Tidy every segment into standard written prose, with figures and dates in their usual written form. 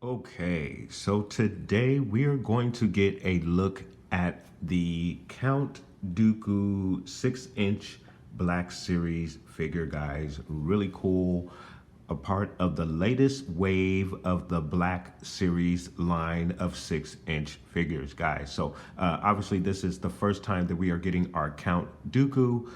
Okay, so today we are going to get a look at the Count Dooku 6-inch Black Series figure, guys. Really cool. A part of the latest wave of the Black Series line of 6-inch figures, guys. So obviously this is the first time that we are getting our Count Dooku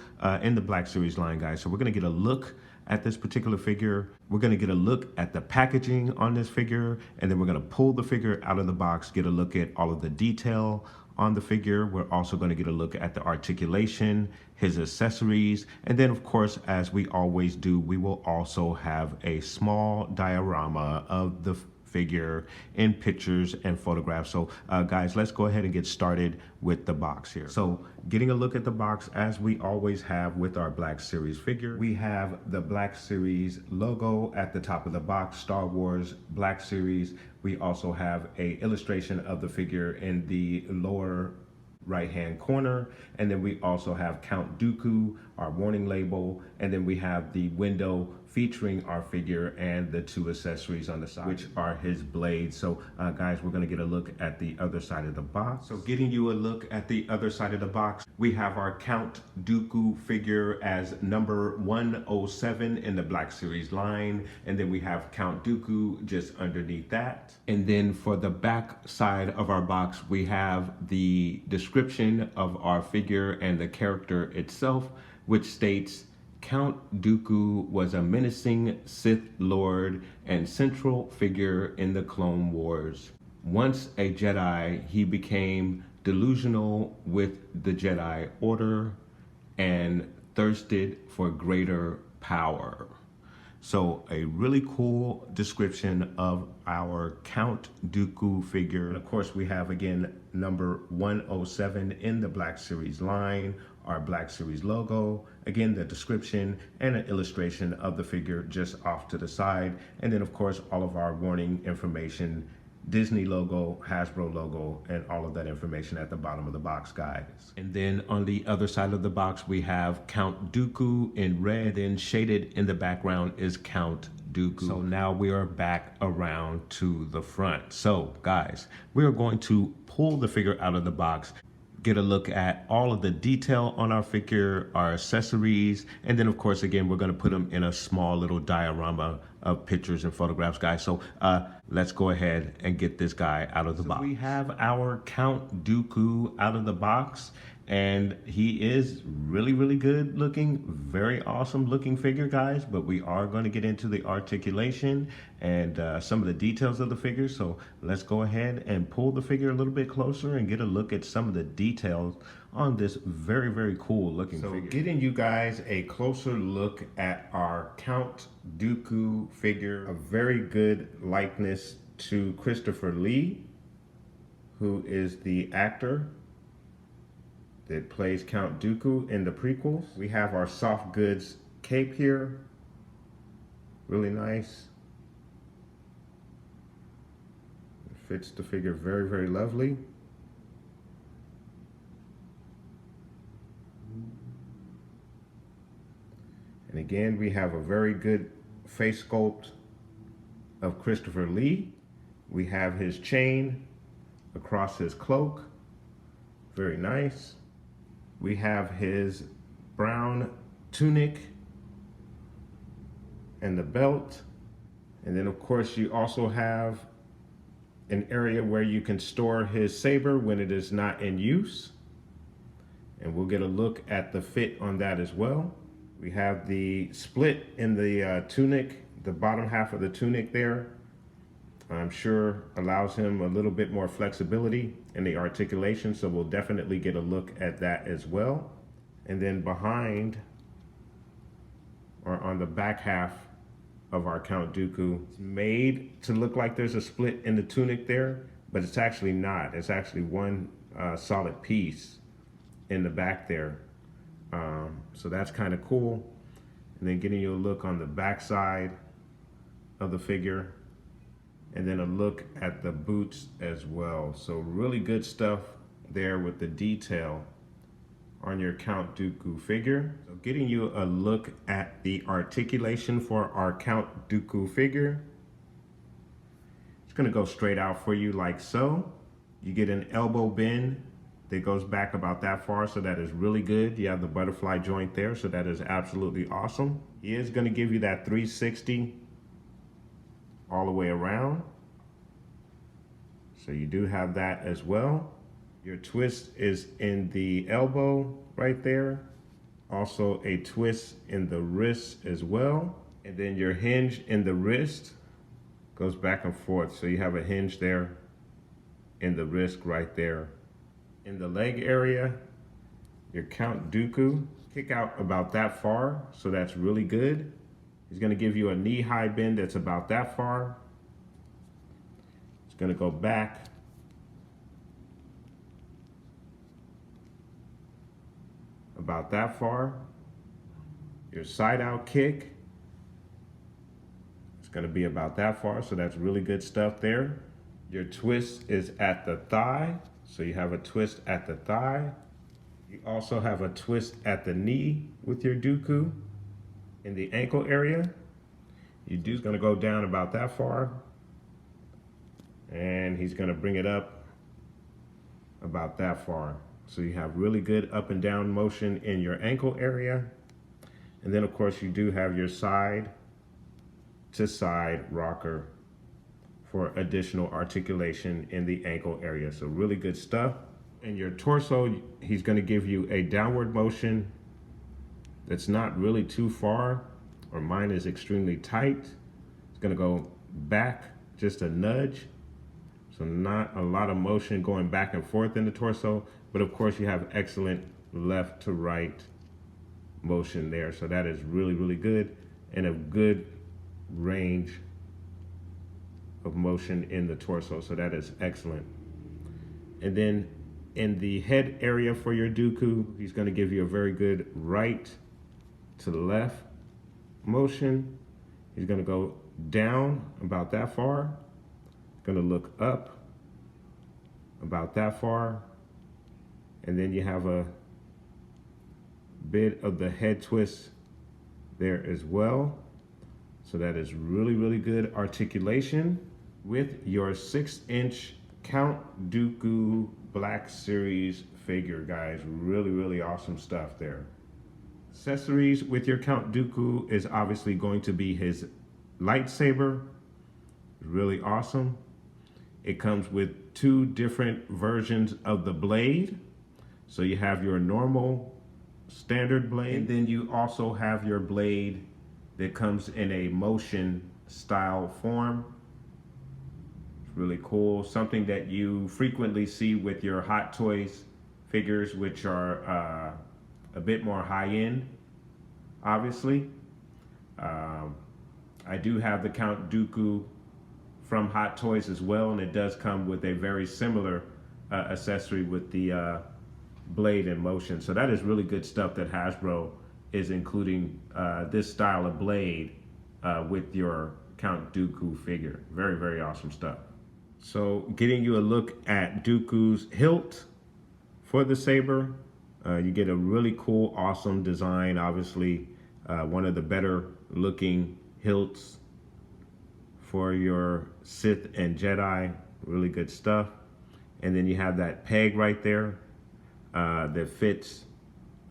in the Black Series line, guys. So we're gonna get a look at this particular figure. We're gonna get a look at the packaging on this figure, and then we're gonna pull the figure out of the box, get a look at all of the detail on the figure. We're also gonna get a look at the articulation, his accessories, and then of course, as we always do, we will also have a small diorama of the figure in pictures and photographs. So guys, let's go ahead and get started with the box here. So getting a look at the box, as we always have with our Black Series figure, we have the Black Series logo at the top of the box, Star Wars Black Series. We also have a illustration of the figure in the lower right hand corner, and then we also have Count Dooku, our warning label, and then we have the window featuring our figure and the two accessories on the side, which are his blades. So guys, we're gonna get a look at the other side of the box. So getting you a look at the other side of the box, we have our Count Dooku figure as number 107 in the Black Series line, and then we have Count Dooku just underneath that. And then for the back side of our box, we have the description of our figure and the character itself, which states, Count Dooku was a menacing Sith Lord and central figure in the Clone Wars. Once a Jedi, he became delusional with the Jedi Order and thirsted for greater power. So a really cool description of our Count Dooku figure. And of course, we have again number 107 in the Black Series line, our Black Series logo, again the description and an illustration of the figure just off to the side, and then of course all of our warning information, Disney logo, Hasbro logo, and all of that information at the bottom of the box, guys. And then on the other side of the box, we have Count Dooku in red, and shaded in the background is Count Dooku. So now we are back around to the front. So guys, we are going to pull the figure out of the box, get a look at all of the detail on our figure, our accessories, and then of course, again, we're gonna put them in a small little diorama of pictures and photographs, guys. So let's go ahead and get this guy out of the box. We have our Count Dooku out of the box, and he is really, really good looking, very awesome looking figure, guys. But we are going to get into the articulation and some of the details of the figure. So let's go ahead and pull the figure a little bit closer and get a look at some of the details on this very, very cool looking figure. Getting you guys a closer look at our Count Dooku figure, a very good likeness to Christopher Lee, who is the actor that plays Count Dooku in the prequels. We have our soft goods cape here, really nice. It fits the figure very, very lovely. And again, we have a very good face sculpt of Christopher Lee. We have his chain across his cloak, very nice. We have his brown tunic and the belt. And then of course you also have an area where you can store his saber when it is not in use. And we'll get a look at the fit on that as well. We have the split in the tunic, the bottom half of the tunic there. I'm sure allows him a little bit more flexibility in the articulation, so we'll definitely get a look at that as well. And then behind, or on the back half of our Count Dooku, it's made to look like there's a split in the tunic there, but it's actually not. It's actually one solid piece in the back there. So that's kind of cool. And then getting you a look on the back side of the figure, and then a look at the boots as well. So really good stuff there with the detail on your Count Dooku figure. So getting you a look at the articulation for our Count Dooku figure. It's gonna go straight out for you like so. You get an elbow bend that goes back about that far, so that is really good. You have the butterfly joint there, so that is absolutely awesome. He is gonna give you that 360 all the way around. So you do have that as well. Your twist is in the elbow right there. Also a twist in the wrist as well. And then your hinge in the wrist goes back and forth. So you have a hinge there in the wrist right there. In the leg area, your Count Dooku kick out about that far. So that's really good. He's gonna give you a knee-high bend that's about that far. It's gonna go back about that far. Your side-out kick, it's gonna be about that far, so that's really good stuff there. Your twist is at the thigh, so you have a twist at the thigh. You also have a twist at the knee with your Dooku. In the ankle area, your dude's gonna go down about that far, and he's gonna bring it up about that far. So you have really good up and down motion in your ankle area. And then of course you do have your side to side rocker for additional articulation in the ankle area. So really good stuff. In your torso, he's gonna give you a downward motion that's not really too far, or mine is extremely tight. It's gonna go back just a nudge. So not a lot of motion going back and forth in the torso, but of course you have excellent left to right motion there. So that is really, really good, and a good range of motion in the torso. So that is excellent. And then in the head area for your Dooku, he's gonna give you a very good right to the left motion. He's gonna go down about that far. Gonna look up about that far. And then you have a bit of the head twist there as well. So that is really, really good articulation with your 6-inch Count Dooku Black Series figure, guys. Really, really awesome stuff there. Accessories with your Count Dooku is obviously going to be his lightsaber. Really awesome. It comes with 2 different versions of the blade. So you have your normal standard blade, and then you also have your blade that comes in a motion style form. It's really cool. Something that you frequently see with your Hot Toys figures, which are a bit more high-end, obviously. I do have the Count Dooku from Hot Toys as well, and it does come with a very similar accessory with the blade in motion. So that is really good stuff that Hasbro is including this style of blade with your Count Dooku figure. Very, very awesome stuff. So getting you a look at Dooku's hilt for the saber. You get a really cool, awesome design. Obviously, one of the better looking hilts for your Sith and Jedi. Really good stuff. And then you have that peg right there that fits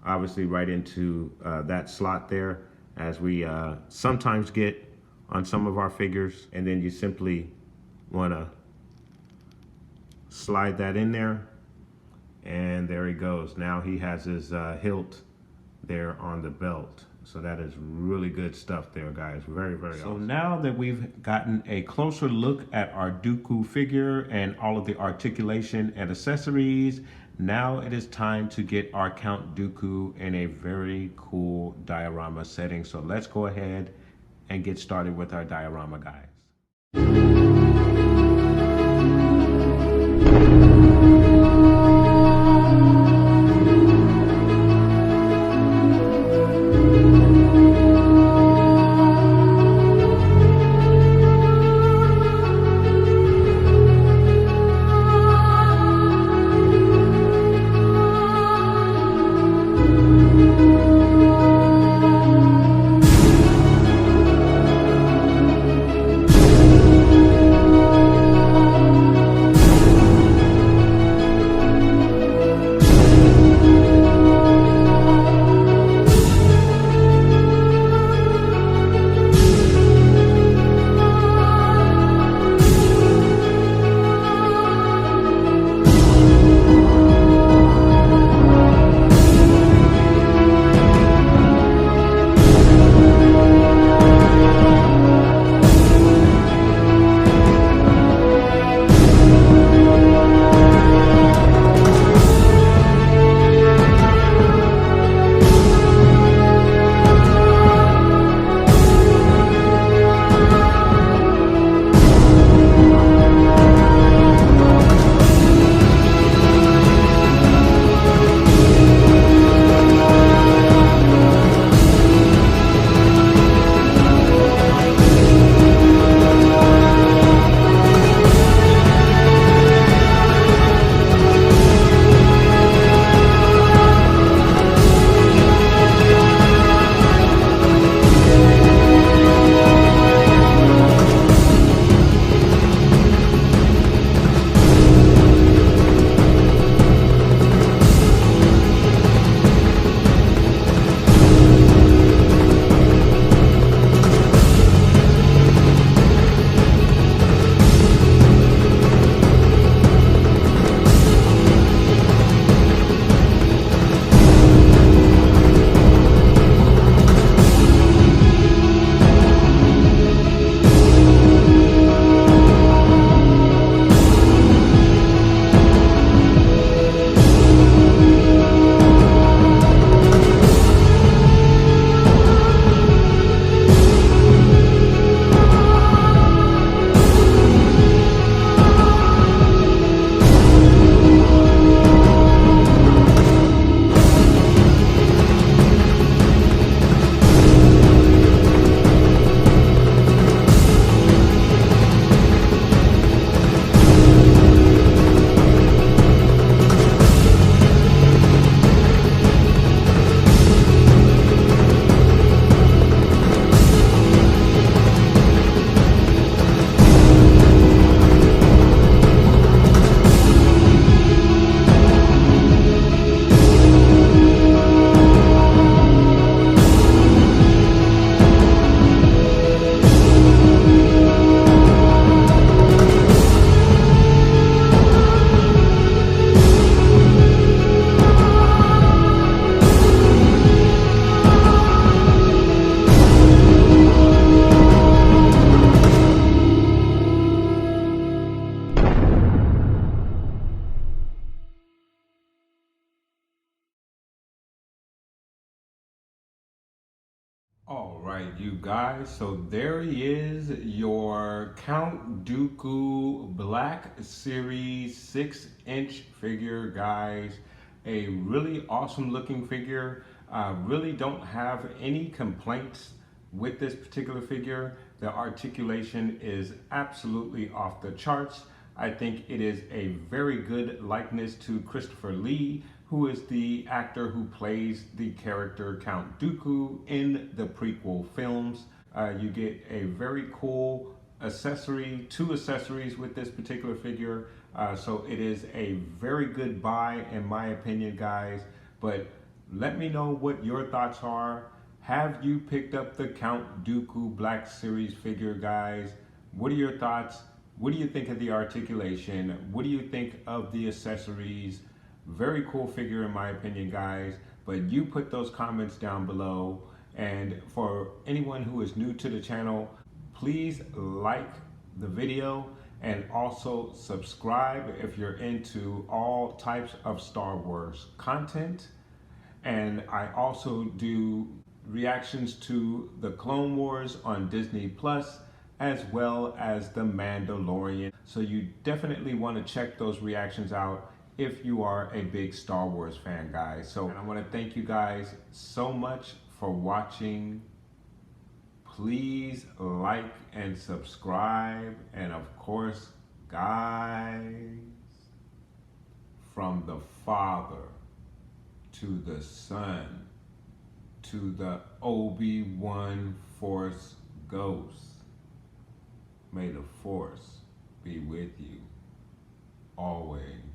obviously right into that slot there, as we sometimes get on some of our figures. And then you simply want to slide that in there, and there he goes. Now he has his hilt there on the belt. So that is really good stuff there, guys. Very, very awesome. So now that we've gotten a closer look at our Dooku figure and all of the articulation and accessories, now it is time to get our Count Dooku in a very cool diorama setting. So let's go ahead and get started with our diorama, guys. All right, you guys, so there he is, your Count Dooku Black Series 6-inch figure, guys. A really awesome looking figure. Really don't have any complaints with this particular figure. The articulation is absolutely off the charts. I think it is a very good likeness to Christopher Lee, who is the actor who plays the character Count Dooku in the prequel films. You get a very cool accessory, two accessories with this particular figure. So it is a very good buy in my opinion, guys. But let me know what your thoughts are. Have you picked up the Count Dooku Black Series figure, guys? What are your thoughts? What do you think of the articulation? What do you think of the accessories? Very cool figure in my opinion, guys. But you put those comments down below. And for anyone who is new to the channel, please like the video and also subscribe if you're into all types of Star Wars content. And I also do reactions to the Clone Wars on Disney Plus, as well as The Mandalorian. So you definitely want to check those reactions out if you are a big Star Wars fan, guys. So I want to thank you guys so much for watching. Please like and subscribe. And of course, guys, from the Father to the Son to the Obi-Wan Force Ghost, may the Force be with you always.